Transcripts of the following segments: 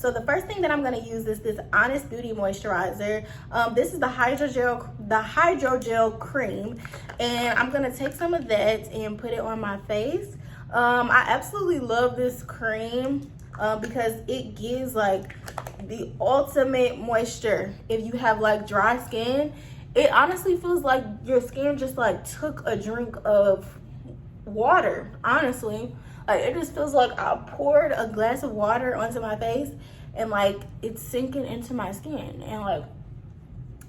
So the first thing that I'm going to use is this Honest Beauty moisturizer. This is the hydrogel cream, and I'm going to take some of that and put it on my face. I absolutely love this cream because it gives like the ultimate moisture. If you have like dry skin, it honestly feels like your skin just like took a drink of water, honestly. Like, it just feels like I poured a glass of water onto my face and like it's sinking into my skin, and like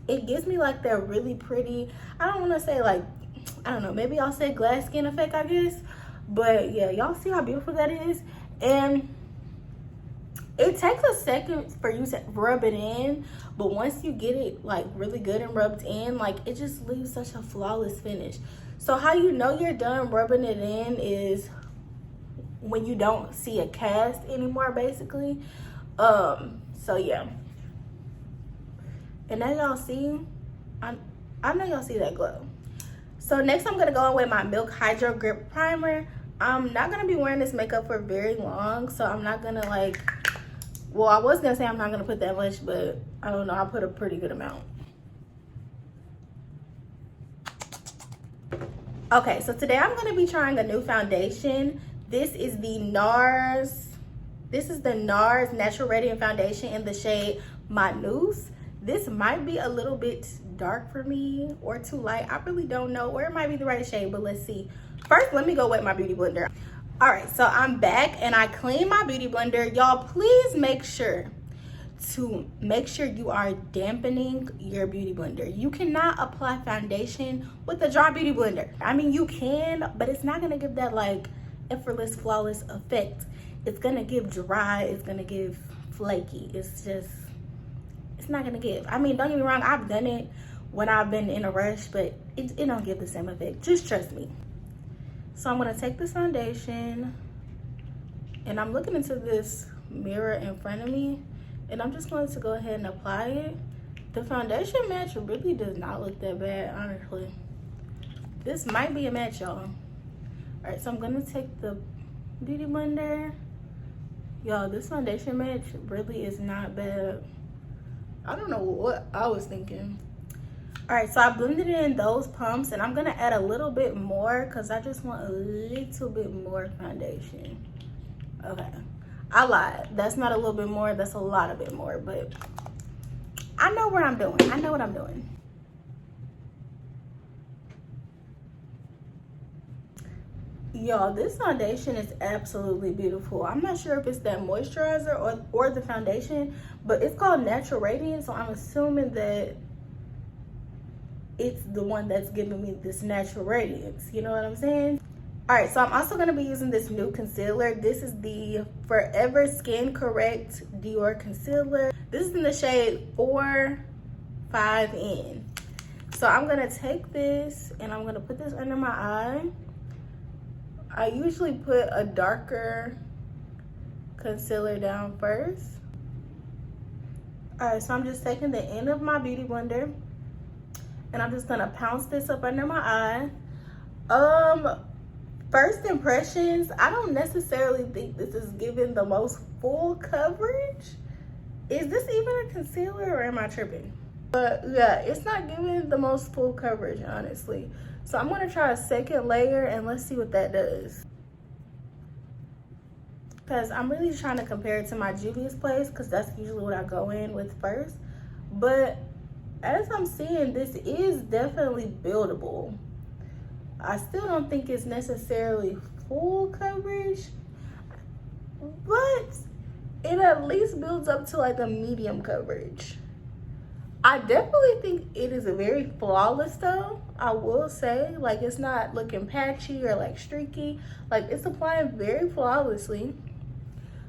it gives me like that really pretty, I don't want to say like, I don't know, maybe I'll say glass skin effect, I guess. But yeah, y'all see how beautiful that is? And it takes a second for you to rub it in, but once you get it like really good and rubbed in, like it just leaves such a flawless finish. So how you know you're done rubbing it in is when you don't see a cast anymore, basically. So yeah. And as y'all see, I know y'all see that glow. So next I'm gonna go in with my Milk Hydro Grip Primer. I'm not gonna be wearing this makeup for very long, so I'm not gonna like, well, I was gonna say I'm not gonna put that much, but I don't know, I'll put a pretty good amount. Okay, so today I'm gonna be trying a new foundation. This is the NARS Natural Radiant Foundation in the shade Manus. This might be a little bit dark for me or too light. I really don't know, or it might be the right shade, but let's see. First, let me go wet my beauty blender. All right, so I'm back and I cleaned my beauty blender. Y'all, please make sure you are dampening your beauty blender. You cannot apply foundation with a dry beauty blender. I mean, you can, but it's not gonna give that like effortless, flawless effect. It's gonna give dry, it's gonna give flaky. It's not gonna give. I mean, don't get me wrong, I've done it when I've been in a rush, but it don't give the same effect. Just trust me. So I'm gonna take this foundation and I'm looking into this mirror in front of me, and I'm just going to go ahead and apply it. The foundation match really does not look that bad, honestly. This might be a match, y'all. All right, so I'm gonna take the beauty blender. Y'all, this foundation match really is not bad. I don't know what I was thinking. All right, so I blended in those pumps, and I'm gonna add a little bit more because I just want a little bit more foundation. Okay, I lied. That's not a little bit more, that's a lot of bit more, but I know what I'm doing. I know what I'm doing. Y'all, this foundation is absolutely beautiful. I'm not sure if it's that moisturizer or the foundation, but it's called Natural Radiant, so I'm assuming that it's the one that's giving me this natural radiance. You know what I'm saying? All right, so I'm also going to be using this new concealer. This is the Forever Skin Correct Dior Concealer. This is in the shade 4-5N. So I'm going to take this and I'm going to put this under my eye. I usually put a darker concealer down first. All right, so I'm just taking the end of my beauty blender and I'm just gonna pounce this up under my eye. First impressions, I don't necessarily think this is giving the most full coverage. Is this even a concealer or am I tripping? But yeah, it's not giving the most full coverage, honestly. So I'm gonna try a second layer and let's see what that does. Because I'm really trying to compare it to my Juvia's Place, because that's usually what I go in with first. But as I'm seeing, this is definitely buildable. I still don't think it's necessarily full coverage, but it at least builds up to like a medium coverage. I definitely think it is very flawless though. I will say, like, it's not looking patchy or like streaky. Like, it's applying very flawlessly.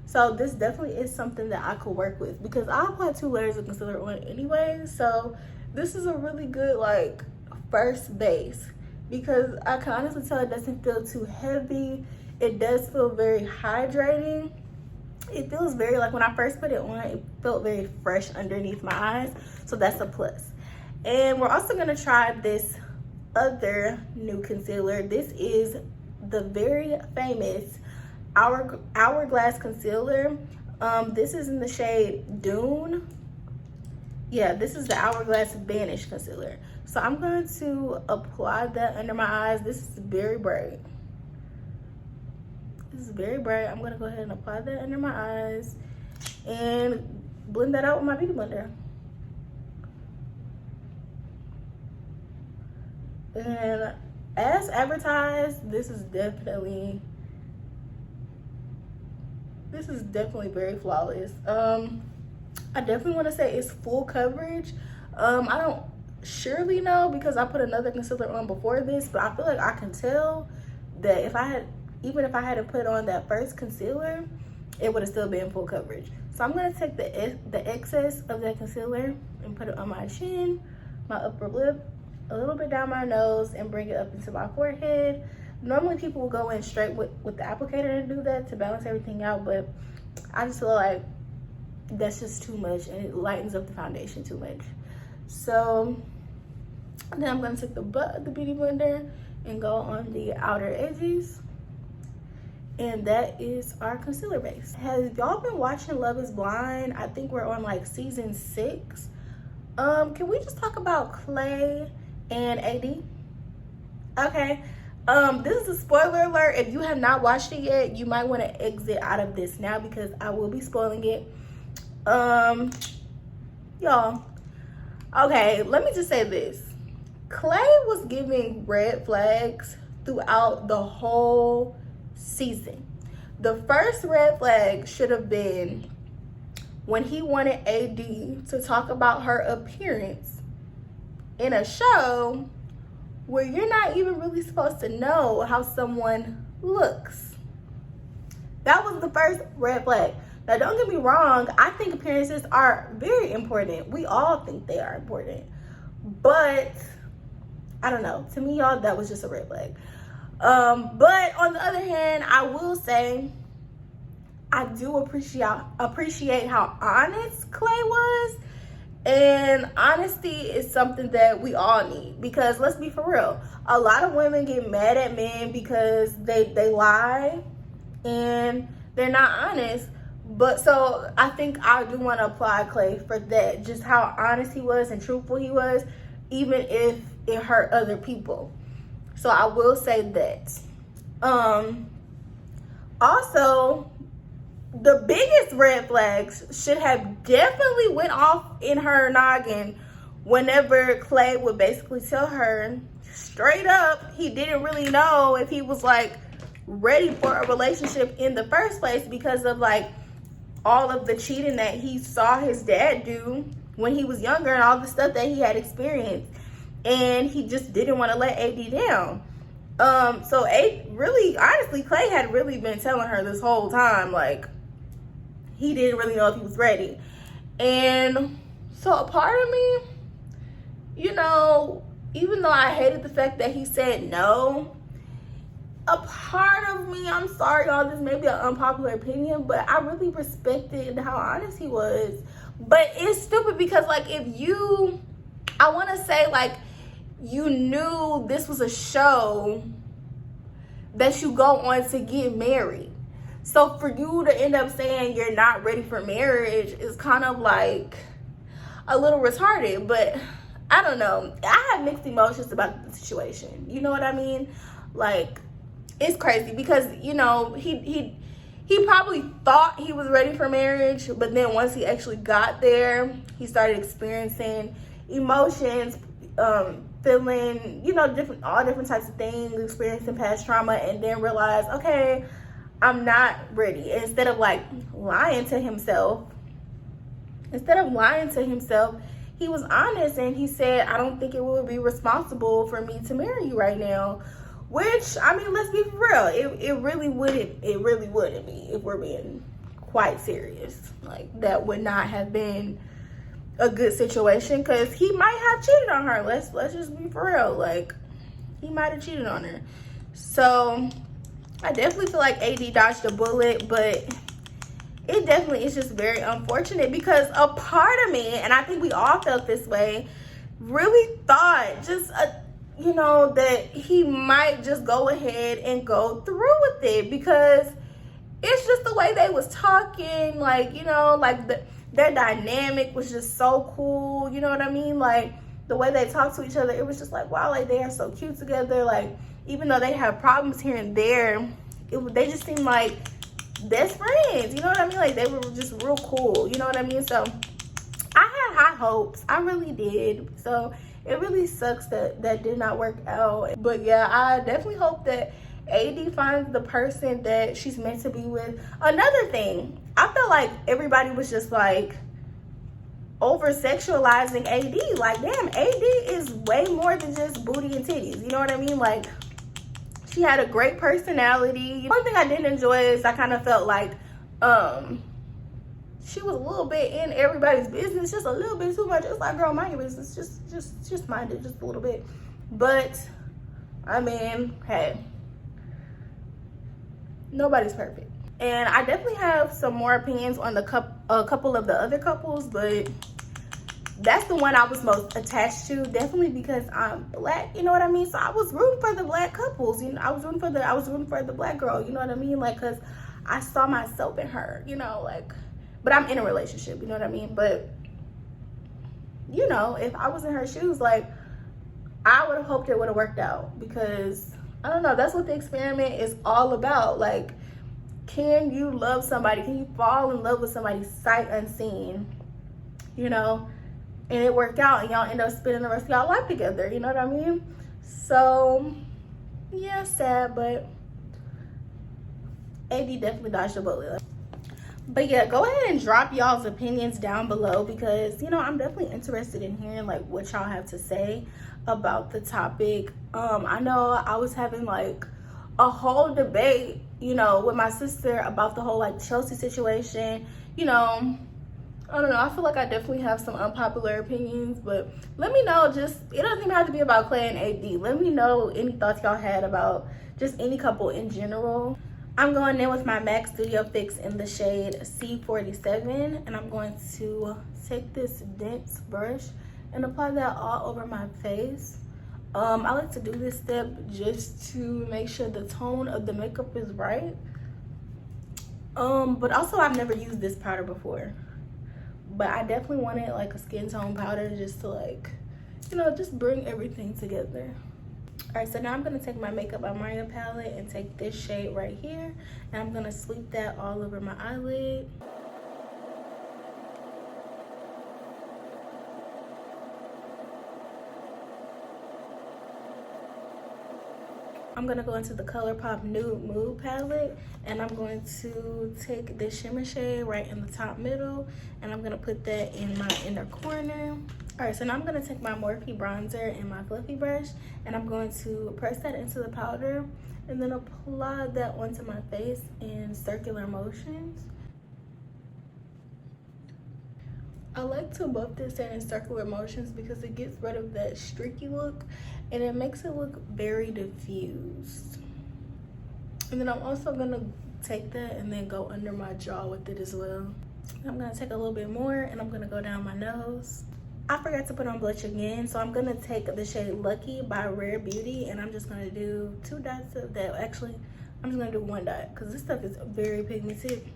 So this definitely is something that I could work with because I apply 2 layers of concealer on anyway. So this is a really good like first base because I can honestly tell it doesn't feel too heavy. It does feel very hydrating. It feels very, like when I first put it on, it felt very fresh underneath my eyes. So that's a plus. And we're also gonna try this other new concealer. This is the very famous Hourglass concealer. This is in the shade Dune. Yeah, this is the Hourglass Vanish Concealer. So I'm going to apply that under my eyes. This is very bright. This is very bright. I'm going to go ahead and apply that under my eyes and blend that out with my beauty blender. And as advertised, this is definitely very flawless. I definitely want to say it's full coverage. I don't surely know because I put another concealer on before this, but I feel like I can tell that even if I had to put on that first concealer, it would have still been full coverage. So I'm going to take the excess of that concealer and put it on my chin, my upper lip, a little bit down my nose, and bring it up into my forehead. Normally people will go in straight with the applicator and do that to balance everything out, but I just feel like that's just too much and it lightens up the foundation too much. So then I'm going to take the butt of the beauty blender and go on the outer edges. And that is our concealer base. Have y'all been watching Love is Blind? I think we're on like season 6. Can we just talk about Clay and AD? Okay. This is a spoiler alert. If you have not watched it yet, you might want to exit out of this now because I will be spoiling it. Y'all. Okay, let me just say this. Clay was giving red flags throughout the whole season. The first red flag should have been when he wanted AD to talk about her appearance in a show where you're not even really supposed to know how someone looks. That was the first red flag. Now, don't get me wrong. I think appearances are very important. We all think they are important. But, I don't know. To me, y'all, that was just a red flag. But on the other hand, I will say, I do appreciate how honest Clay was. And honesty is something that we all need, because let's be for real, a lot of women get mad at men because they lie and they're not honest. But so I think I do want to apply Clay for that, just how honest he was and truthful he was, even if it hurt other people. So I will say that. Also, the biggest red flags should have definitely went off in her noggin whenever Clay would basically tell her straight up he didn't really know if he was like ready for a relationship in the first place because of like all of the cheating that he saw his dad do when he was younger and all the stuff that he had experienced, and he just didn't want to let AD down. So really, honestly, Clay had really been telling her this whole time, like, he didn't really know if he was ready. And so a part of me, you know, even though I hated the fact that he said no, a part of me, I'm sorry y'all, this may be an unpopular opinion, but I really respected how honest he was. But it's stupid because like I want to say like you knew this was a show that you go on to get married. So for you to end up saying you're not ready for marriage is kind of like a little retarded. But I don't know. I have mixed emotions about the situation. You know what I mean? Like, it's crazy because, you know, he probably thought he was ready for marriage, but then once he actually got there, he started experiencing emotions, feeling, you know, all different types of things, experiencing past trauma, and then realized, okay, I'm not ready. Instead of like lying to himself, he was honest and he said, I don't think it would be responsible for me to marry you right now. Which, I mean, let's be real. It really wouldn't be, if we're being quite serious. Like, that would not have been a good situation because he might have cheated on her. Let's just be for real. Like, he might have cheated on her. So I definitely feel like AD dodged a bullet, but it definitely is just very unfortunate because a part of me, and I think we all felt this way, really thought you know, that he might just go ahead and go through with it because it's just the way they was talking, like, you know, like their dynamic was just so cool, you know what I mean? Like the way they talk to each other, it was just like, wow, like they are so cute together. Like even though they have problems here and there, they just seem like best friends, you know what I mean? Like they were just real cool, you know what I mean? So I had high hopes, I really did. So it really sucks that that did not work out. But yeah, I definitely hope that AD finds the person that she's meant to be with. Another thing, I felt like everybody was just like over sexualizing AD. Like, damn, AD is way more than just booty and titties, you know what I mean? Like, she had a great personality. One thing I didn't enjoy is I kind of felt like she was a little bit in everybody's business, just a little bit too much. It's like, girl, mind your business, just mind it just a little bit. But I mean, hey, nobody's perfect. And I definitely have some more opinions on a couple of the other couples, but that's the one I was most attached to, definitely because I'm black, you know what I mean? So I was rooting for the black couples, you know, I was rooting for the black girl, you know what I mean? Like, cause I saw myself in her, you know, like, but I'm in a relationship, you know what I mean? But you know, if I was in her shoes, like, I would have hoped it would have worked out, because I don't know, that's what the experiment is all about. Like, can you love somebody? Can you fall in love with somebody sight unseen, you know, and it worked out and y'all end up spending the rest of y'all life together, you know what I mean? So yeah, sad, but AD definitely dodged a bullet. But yeah, go ahead and drop y'all's opinions down below, because you know, I'm definitely interested in hearing like what y'all have to say about the topic. I know I was having like a whole debate, you know, with my sister about the whole like Chelsea situation. You know, I don't know, I feel like I definitely have some unpopular opinions, but let me know. Just, it doesn't even have to be about Clay and AD. Let me know any thoughts y'all had about just any couple in general. I'm going in with my MAC Studio Fix in the shade C47, and I'm going to take this dense brush and apply that all over my face. I like to do this step just to make sure the tone of the makeup is right. But also I've never used this powder before, but I definitely wanted like a skin tone powder just to, like, you know, just bring everything together. All right, so now I'm gonna take my Makeup by Maria palette and take this shade right here, and I'm gonna sweep that all over my eyelid. I'm gonna go into the ColourPop Nude Mood palette, and I'm going to take this shimmer shade right in the top middle, and I'm gonna put that in my inner corner. All right, so now I'm gonna take my Morphe bronzer and my fluffy brush, and I'm going to press that into the powder and then apply that onto my face in circular motions. I like to buff this in circular motions because it gets rid of that streaky look and it makes it look very diffused. And then I'm also gonna take that and then go under my jaw with it as well. I'm gonna take a little bit more and I'm gonna go down my nose. I forgot to put on blush again, so I'm gonna take the shade Lucky by Rare Beauty, and I'm just gonna do 2 dots of that. Actually, I'm just gonna do 1 dot because this stuff is very pigmented.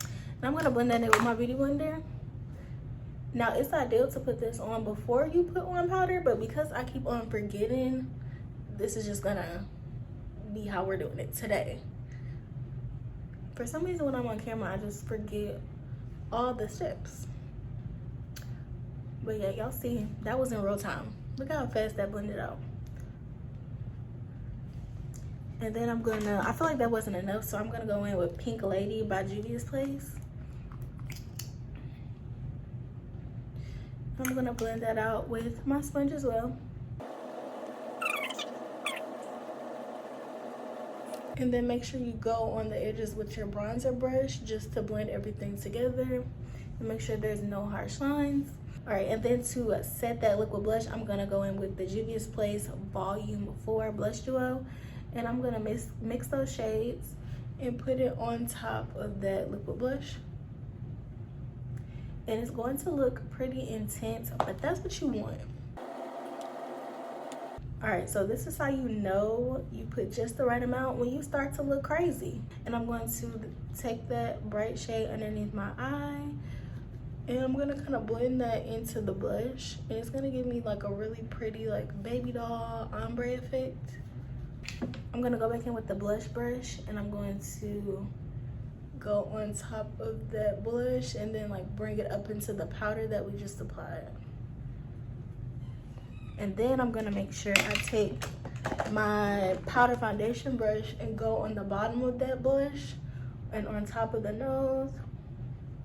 And I'm gonna blend that in with my beauty blender. Now, it's ideal to put this on before you put on powder, but because I keep on forgetting, this is just gonna be how we're doing it today. For some reason, when I'm on camera, I just forget all the steps. But yeah, y'all see, that was in real time. Look how fast that blended out. And then I'm gonna, I feel like that wasn't enough, so I'm gonna go in with Pink Lady by Juvia's Place. I'm gonna blend that out with my sponge as well. And then make sure you go on the edges with your bronzer brush just to blend everything together and make sure there's no harsh lines. All right, and then to set that liquid blush, I'm gonna go in with the Juvia's Place Volume 4 Blush Duo, and I'm gonna mix those shades and put it on top of that liquid blush. And it's going to look pretty intense, but that's what you want. All right, so this is how you know you put just the right amount when you start to look crazy. And I'm going to take that bright shade underneath my eye, and I'm gonna kind of blend that into the blush, and it's gonna give me like a really pretty like baby doll ombre effect. I'm gonna go back in with the blush brush, and I'm going to go on top of that blush and then like bring it up into the powder that we just applied. And then I'm gonna make sure I take my powder foundation brush and go on the bottom of that blush and on top of the nose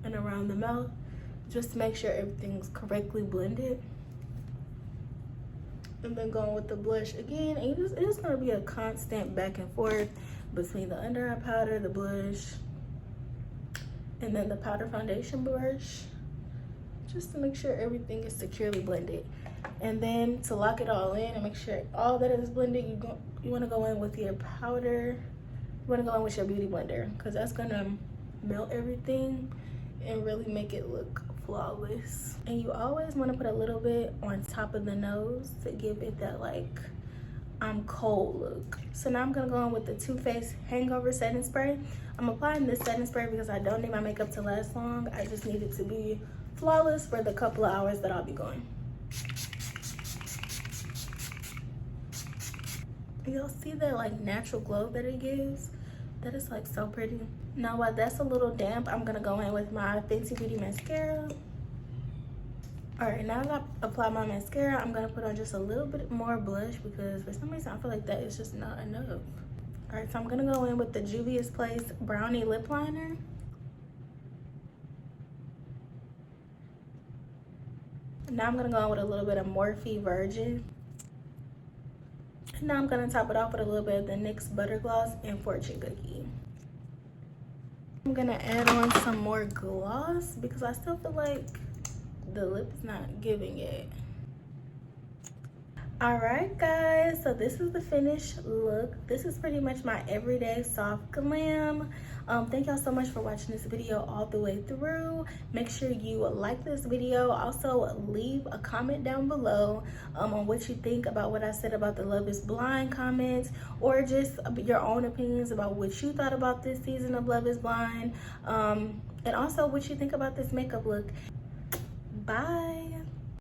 and around the mouth, just to make sure everything's correctly blended. And then going with the blush again, and it's just gonna be a constant back and forth between the under eye powder, the blush, and then the powder foundation brush, just to make sure everything is securely blended. And then to lock it all in and make sure all that is blended, you want to go in with your powder. You want to go in with your beauty blender, because that's gonna melt everything and really make it look flawless. And you always want to put a little bit on top of the nose to give it that like I'm cold look. So now I'm gonna go in with the Too Faced Hangover Setting Spray. I'm applying this setting spray because I don't need my makeup to last long. I just need it to be flawless for the couple of hours that I'll be going. You'll see that like natural glow that it gives. That is like so pretty. Now while that's a little damp, I'm gonna go in with my Fenty Beauty mascara. All right, now that I apply my mascara, I'm gonna put on just a little bit more blush because for some reason I feel like that is just not enough. All right, so I'm gonna go in with the Juvia's Place Brownie Lip Liner. Now I'm gonna go in with a little bit of Morphe Virgin. And now I'm gonna top it off with a little bit of the NYX Butter Gloss and Fortune Cookie. I'm gonna add on some more gloss because I still feel like the lip is not giving it. All right guys, so this is the finished look. This is pretty much my everyday soft glam. Thank y'all so much for watching this video all the way through. Make sure you like this video. Also leave a comment down below on what you think about what I said about the Love is Blind comments, or just your own opinions about what you thought about this season of Love is Blind, and also what you think about this makeup look. Bye.